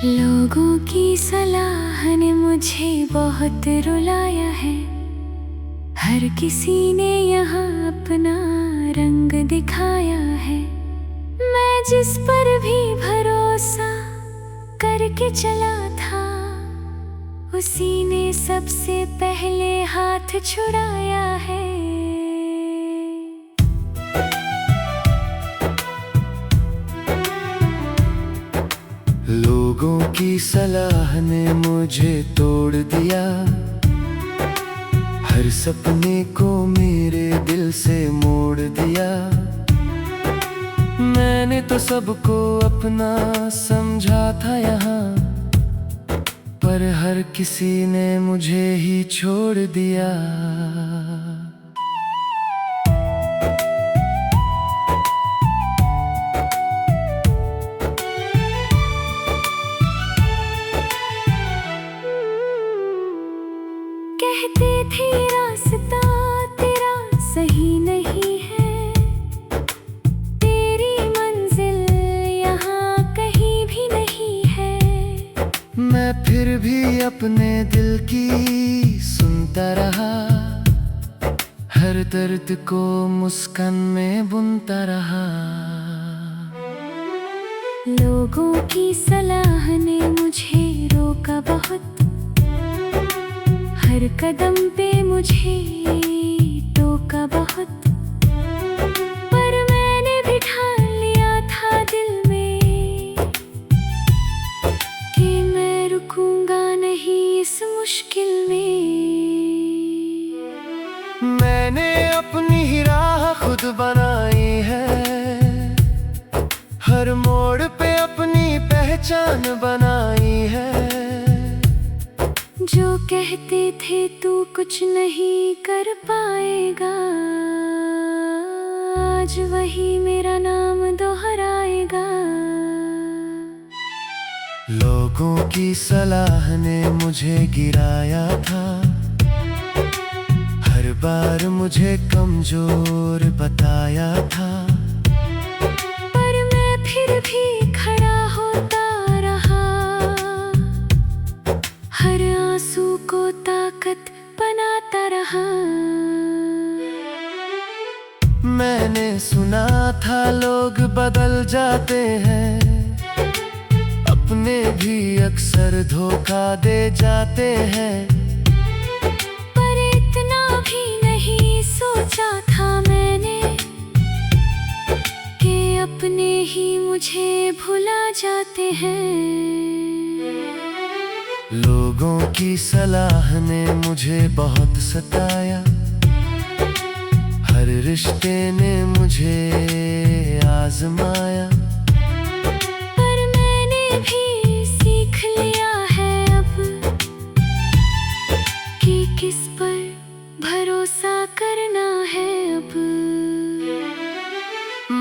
लोगों की सलाह ने मुझे बहुत रुलाया है। हर किसी ने यहाँ अपना रंग दिखाया है। मैं जिस पर भी भरोसा करके चला था, उसी ने सबसे पहले हाथ छुड़ाया है। लोगों की सलाह ने मुझे तोड़ दिया। हर सपने को मेरे दिल से मोड़ दिया। मैंने तो सबको अपना समझा था यहाँ, पर हर किसी ने मुझे ही छोड़ दिया। कहते थे रास्ता तेरा सही नहीं है, तेरी मंजिल यहाँ कहीं भी नहीं है। मैं फिर भी अपने दिल की सुनता रहा। हर दर्द को मुस्कान में बुनता रहा। लोगों की सलाह ने मुझे रोका बहुत। हर कदम पे मुझे टोका बहुत, पर मैंने बिठा लिया था दिल में कि मैं रुकूंगा नहीं इस मुश्किल में। मैंने अपनी ही राह खुद बनाई है। हर मोड़ पे अपनी पहचान बनाई है। जो कहते थे तू कुछ नहीं कर पाएगा, आज वही मेरा नाम दोहराएगा। लोगों की सलाह ने मुझे गिराया था। हर बार मुझे कमजोर बताया था, पर मैं फिर भी खड़ा होता रहा। हर आंसू को ताकत बनाता रहा। मैंने सुना था लोग बदल जाते हैं, अपने भी अक्सर धोखा दे जाते हैं। पर इतना भी नहीं सोचा था मैंने कि अपने ही मुझे भुला जाते हैं। लोगों की सलाह ने मुझे बहुत सताया। हर रिश्ते ने मुझे आजमाया, पर मैंने भी सीख लिया है अब कि किस पर भरोसा करना है अब।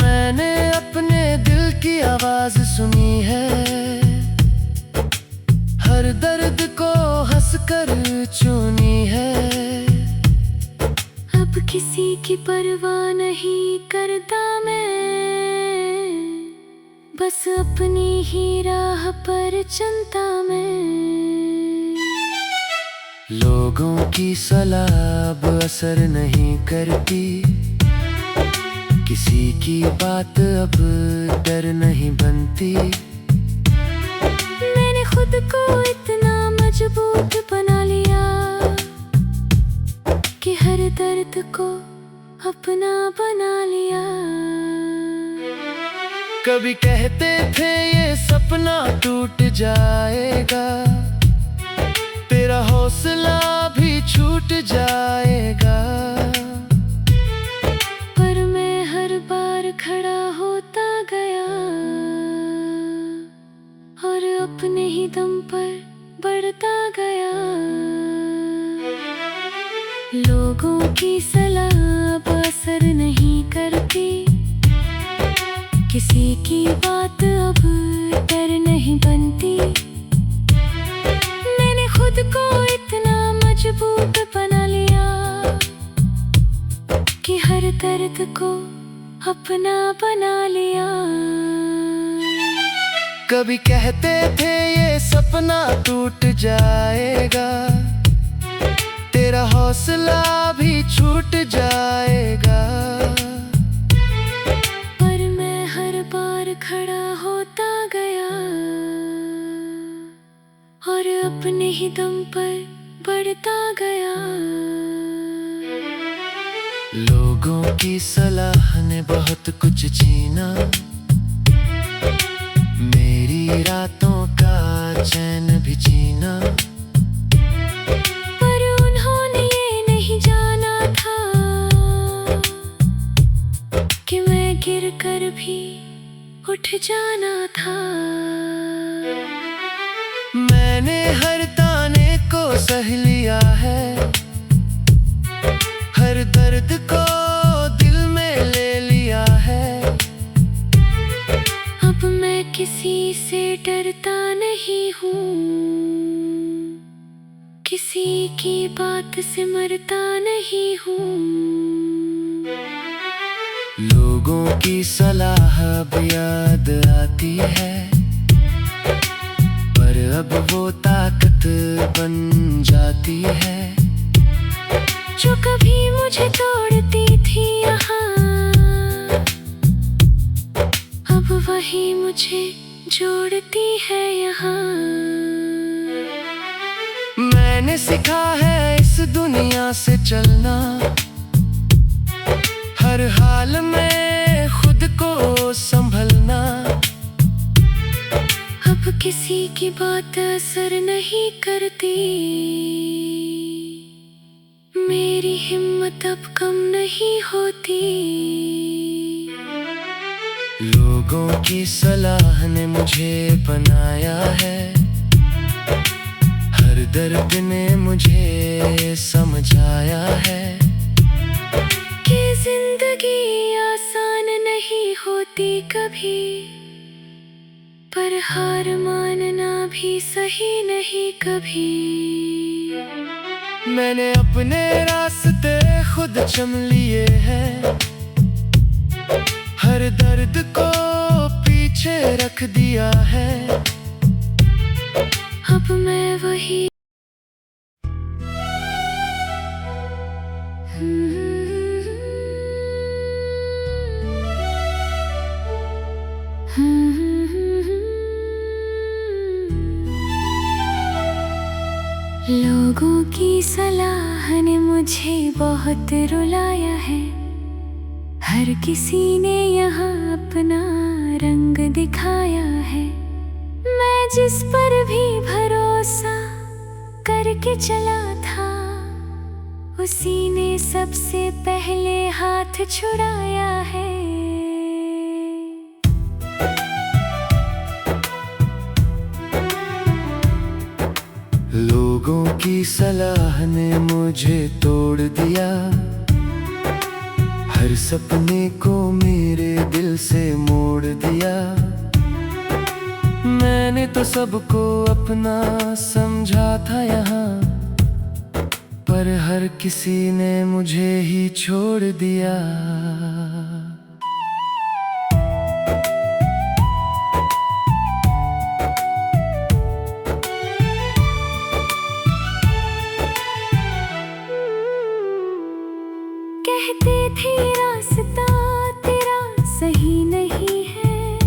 मैंने अपने दिल की आवाज सुनी है। हर दर्द को हंसकर चुनी है। अब किसी की परवाह नहीं करता मैं, बस अपनी ही राह पर चलता मैं। लोगों की सलाह अब असर नहीं करती। किसी की बात अब डर नहीं बनती। मैंने खुद को इतना मजबूत बना लिया कि हर दर्द को अपना बना लिया। कभी कहते थे ये सपना टूट जाएगा, तेरा हौसला भी छूट जाएगा। पर मैं हर बार खड़ा होता गया और अपने ही दम पर बढ़ता गया। लोगों की सलाह अब असर नहीं करती। किसी की बात अब डर नहीं बनती। मैंने खुद को इतना मजबूत बना लिया कि हर दर्द को अपना बना लिया। कभी कहते थे ये सपना टूट जाएगा, तेरा हौसला भी छूट जाएगा। पर मैं हर बार खड़ा होता गया और अपने ही दम पर बढ़ता गया। लोगों की सलाह ने बहुत कुछ छीना, मेरी रातों का चैन भी छीना। पर उन्होंने ये नहीं जाना था कि मैं गिर कर भी उठ जाना था। मैंने हर ताने को सह लिया है, हर दर्द को दिल में ले लिया है। अब मैं किसी से डरता नहीं हूँ, किसी की बात से मरता नहीं हूँ। लोगों की सलाह अब याद आती है, पर अब वो ताकत बन जाती है। जो कभी मुझे तोड़ती थी यहाँ, अब वही मुझे जोड़ती है यहाँ। मैंने सीखा है इस दुनिया से चलना, हर हाल में खुद को संभलना। अब किसी की बात असर नहीं करती, मेरी हिम्मत अब कम नहीं होती। लोगों की सलाह ने मुझे बनाया है, हर दर्द ने मुझे समझाया है कि जिंदगी आसान नहीं होती कभी, पर हार मानना भी सही नहीं कभी। मैंने अपने रास्ते खुद चुन लिए हैं, हर दर्द को पीछे रख दिया है। अब मैं वही लोगों की सलाह ने मुझे बहुत रुलाया है, हर किसी ने यहाँ अपना रंग दिखाया है। मैं जिस पर भी भरोसा करके चला था, उसी ने सबसे पहले हाथ छुड़ाया है। लोगों की सलाह ने मुझे तोड़ दिया, हर सपने को मेरे दिल से मोड़ दिया। मैंने तो सबको अपना समझा था यहाँ, पर हर किसी ने मुझे ही छोड़ दिया। कहते थे रास्ता तेरा सही नहीं है,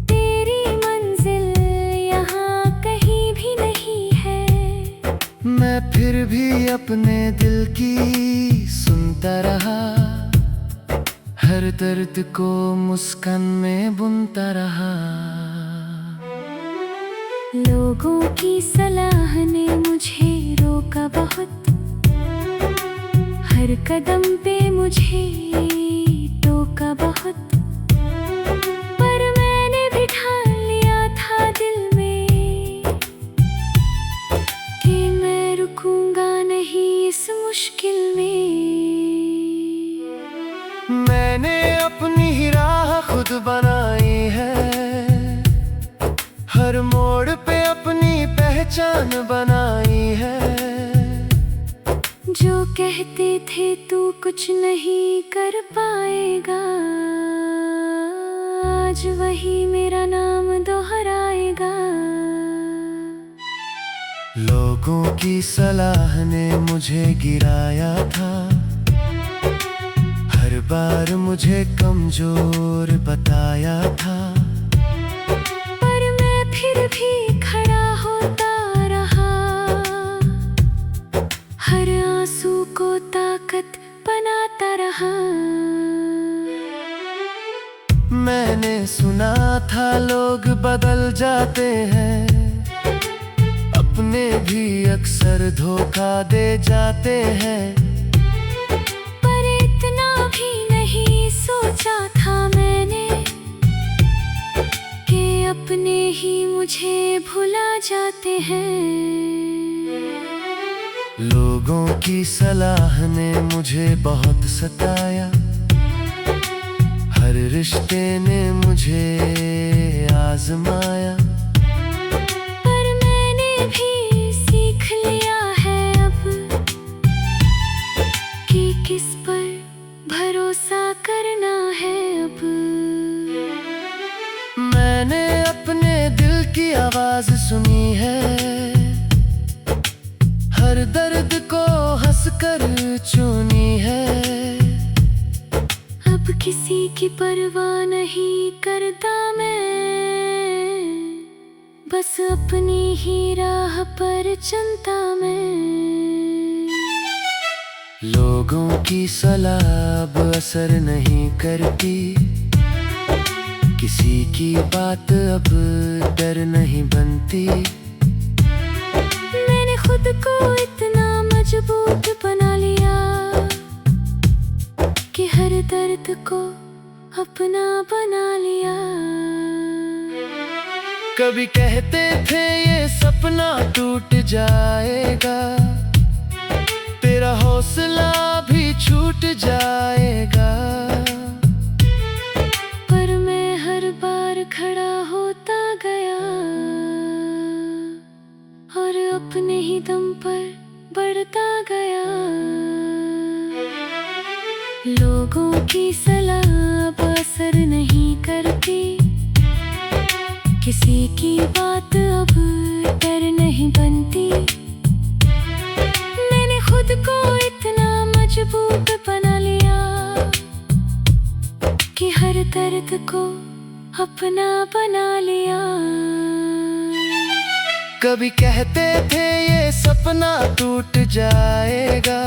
तेरी मंजिल यहाँ कहीं भी नहीं है। मैं फिर भी अपने दिल की सुनता रहा, हर दर्द को मुस्कान में बुनता रहा। लोगों की सलाह ने मुझे रोका बहुत, हर कदम पे मुझे टोका बहुत। पर मैंने बिठा लिया था दिल में कि मैं रुकूंगा नहीं इस मुश्किल में। मैंने अपनी ही राह खुद बनाई है, हर मोड़ पे अपनी पहचान बनाई है। जो कहते थे तू कुछ नहीं कर पाएगा, आज वही मेरा नाम दोहराएगा। लोगों की सलाह ने मुझे गिराया था, हर बार मुझे कमजोर बताया था, पर मैं फिर भी खड़ा होता रहा, हर आंसू को ताकत बनाता रहा। मैंने सुना था लोग बदल जाते हैं, अपने भी अक्सर धोखा दे जाते हैं, पर इतना भी नहीं सोचा था मैंने कि अपने ही मुझे भुला जाते हैं। लोगों की सलाह ने मुझे बहुत सताया, हर रिश्ते ने मुझे आजमाया, पर मैंने भी सीख लिया है अब कि किस पर भरोसा करना है अब। मैंने अपने दिल की आवाज सुनी है, हर दर्द को हंसकर चुनी है, अब किसी की परवाह नहीं करता मैं, बस अपनी ही राह पर चलता मैं। लोगों की सलाह अब असर नहीं करती, किसी की बात अब डर नहीं बनती, मैंने खुद को इतना मजबूत बना लिया कि हर दर्द को अपना बना लिया। कभी कहते थे ये सपना टूट जाएगा, तेरा हौसला भी छूट जाएगा, पर मैं हर बार खड़ा होता गया और अपने ही दम पर बढ़ता गया। लोगों की सलाह अब असर नहीं करती, किसी की बात अब डर नहीं बनती, मैंने खुद को इतना मजबूत बना लिया कि हर दर्द को अपना बना लिया। कभी कहते थे ये सपना टूट जाएगा,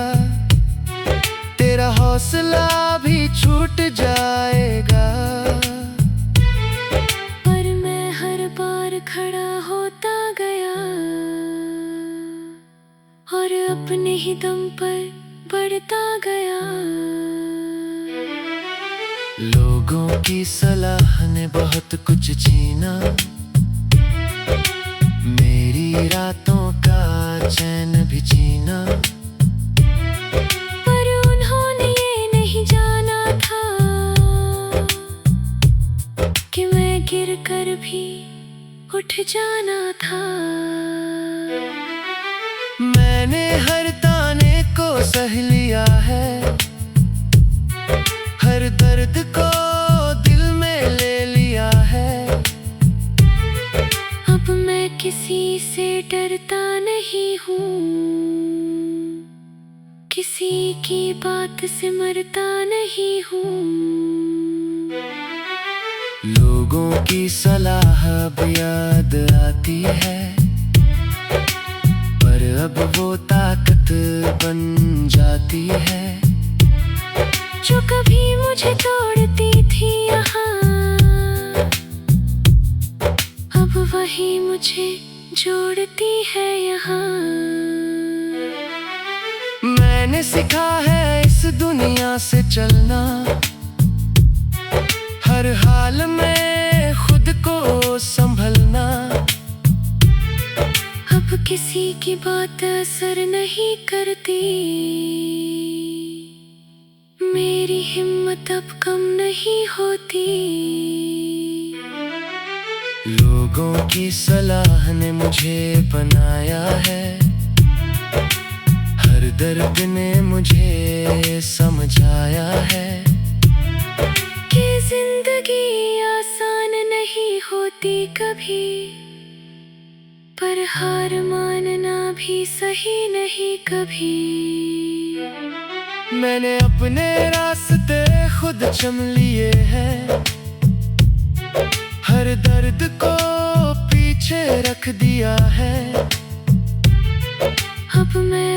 तेरा हौसला भी छूट जाएगा, पर मैं हर बार खड़ा होता गया और अपने ही दम पर बढ़ता गया। लोगों की सलाह ने बहुत कुछ छीना, मेरी रातों का चैन भी छीना, पर उन्होंने ये नहीं जाना था कि मैं गिर कर भी उठ जाना था। मैंने हर ताने को सह लिया है, हर दर्द को दिल में ले लिया है, अब मैं किसी से डरता नहीं हूँ, किसी की बात से मरता नहीं हूँ। लोगों की सलाह अब याद आती है, पर अब वो ताकत बन जाती है, जो कभी मुझे तोड़ती थी यहाँ, अब वही मुझे जोड़ती है यहाँ। मैंने सीखा है इस दुनिया से चलना, हर हाल में खुद को संभलना, अब किसी की बात असर नहीं करती, मेरी हिम्मत अब कम नहीं होती। लोगों की सलाह ने मुझे बनाया है, हर दर्द ने मुझे समझाया है कि जिंदगी जिंदगी आसान नहीं होती कभी, पर हार मानना भी सही नहीं कभी। मैंने अपने रास्ते खुद चुन लिए हैं, हर दर्द को पीछे रख दिया है। अब मैं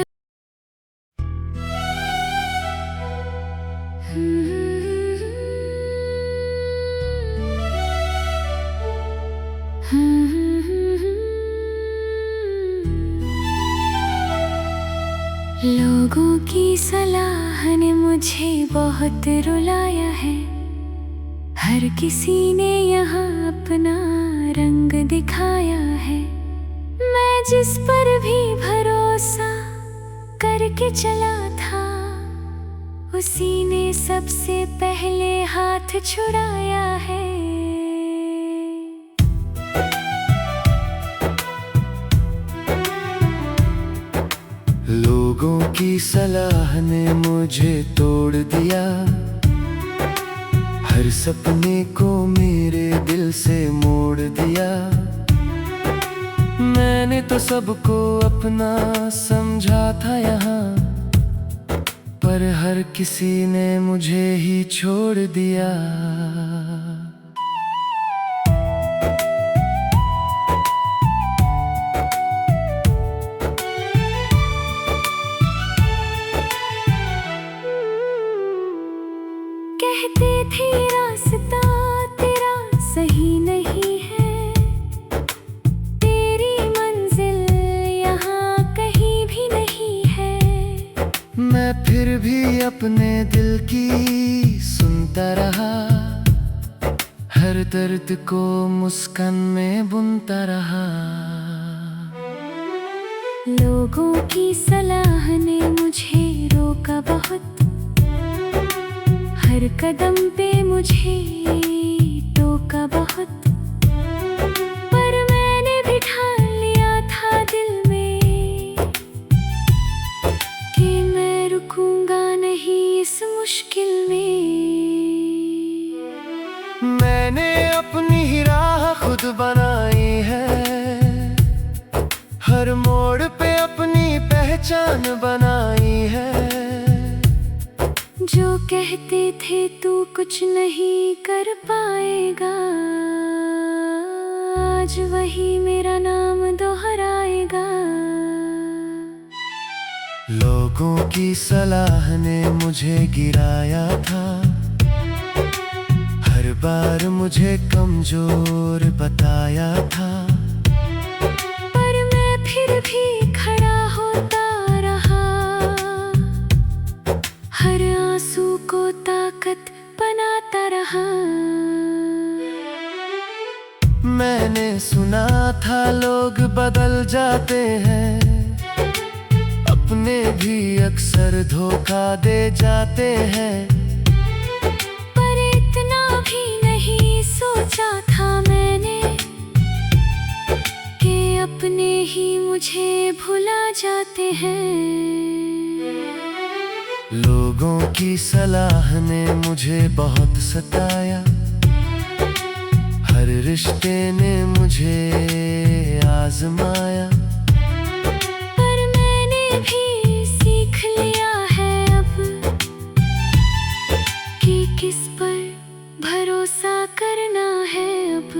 लोगों की सलाह ने मुझे बहुत रुलाया है। हर किसी ने यहाँ अपना रंग दिखाया है। मैं जिस पर भी भरोसा करके चला था, उसी ने सबसे पहले हाथ छुड़ाया है। लोगों की सलाह ने मुझे तोड़ दिया, हर सपने को मेरे दिल से मोड़ दिया। मैंने तो सबको अपना समझा था यहाँ, पर हर किसी ने मुझे ही छोड़ दिया। कहते थे रास्ता तेरा सही नहीं है, तेरी मंजिल यहाँ कहीं भी नहीं है। मैं फिर भी अपने दिल की सुनता रहा, हर दर्द को मुस्कान में बुनता रहा। लोगों की सलाह ने मुझे रोका बहुत, हर कदम पे मुझे टोका बहुत, पर मैंने भी ठान लिया था दिल में कि मैं रुकूंगा नहीं इस मुश्किल में। मैंने अपनी ही राह खुद बनाई है, हर मोड़ पे अपनी पहचान बनाई है। जो कहते थे तू कुछ नहीं कर पाएगा, आज वही मेरा नाम दोहराएगा। लोगों की सलाह ने मुझे गिराया था, हर बार मुझे कमजोर बताया था, पर मैं फिर भी खड़ा होता रहा, हर आंसू को ताकत बनाता रहा। मैंने सुना था लोग बदल जाते हैं, अपने भी अक्सर धोखा दे जाते हैं, पर इतना भी नहीं सोचा था मैंने कि अपने ही मुझे भुला जाते हैं। लोगों की सलाह ने मुझे बहुत सताया, हर रिश्ते ने मुझे आजमाया, पर मैंने भी सीख लिया है अब कि किस पर भरोसा करना है अब।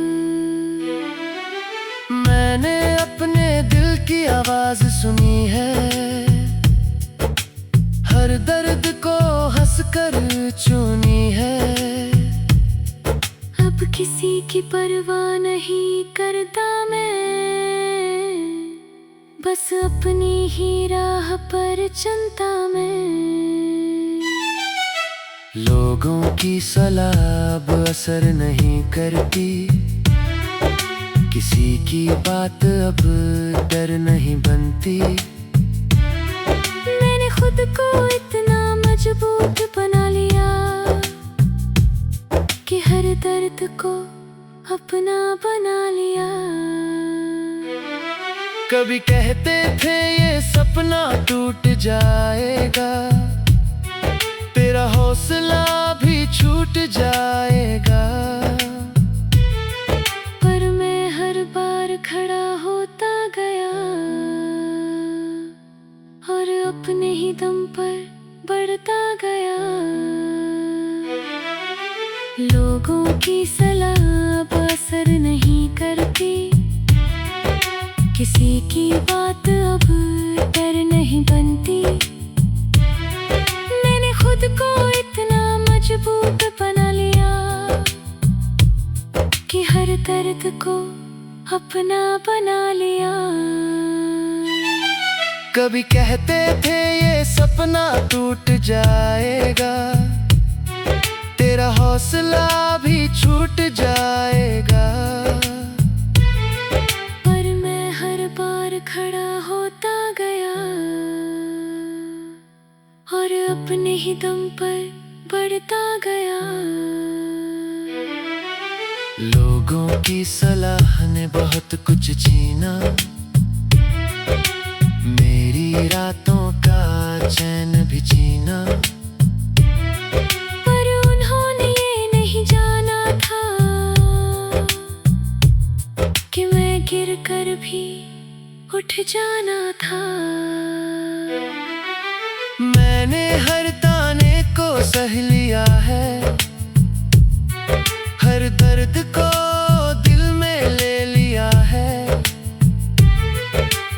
मैंने अपने दिल की आवाज सुनी है, हर दर्द को हंसकर चुनी है। अब किसी की परवाह नहीं करता मैं, बस अपनी ही राह पर चलता मैं। लोगों की सलाह अब असर नहीं करती, किसी की बात अब डर नहीं बनती। मैंने खुद को इतना मजबूत बना लिया कि हर दर्द को अपना बना लिया। कभी कहते थे ये सपना टूट जाएगा, तेरा हौसला भी छूट जाएगा। पर मैं हर बार खड़ा होता गया और अपने ही दम पर बढ़ता गया। लोगों की सलाह अब असर नहीं करती, किसी की बात अब डर नहीं बनती। मैंने खुद को इतना मजबूत बना लिया कि हर दर्द को अपना बना लिया। कभी कहते थे ये सपना टूट जाएगा, तेरा हौसला भी छूट जाएगा। पर मैं हर बार खड़ा होता गया और अपने ही दम पर बढ़ता गया। लोगों की सलाह ने बहुत कुछ छीना, मेरी रातों का चैन भी छीना। पर उन्होंने ये नहीं जाना था कि मैं गिर कर भी उठ जाना था। मैंने हर ताने को सह लिया है, हर दर्द को दिल में ले लिया है।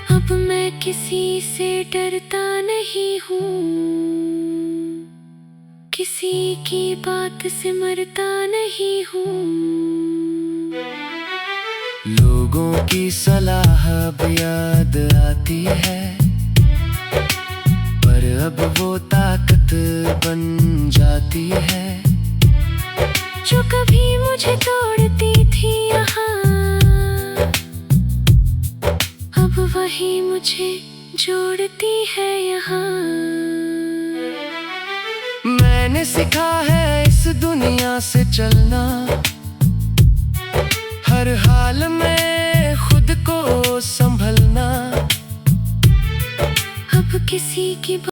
अब मैं किसी से डरता नहीं हूँ, किसी की बात से मरता नहीं हूँ। लोगों की सलाह अब याद आती है, पर अब वो ताकत बन जाती है। जो कभी मुझे तोड़ती थी यहाँ, अब वही मुझे जोड़ती है यहाँ। मैंने सीखा है इस दुनिया से चलना, हर हाल में खुद को संभलना। अब किसी की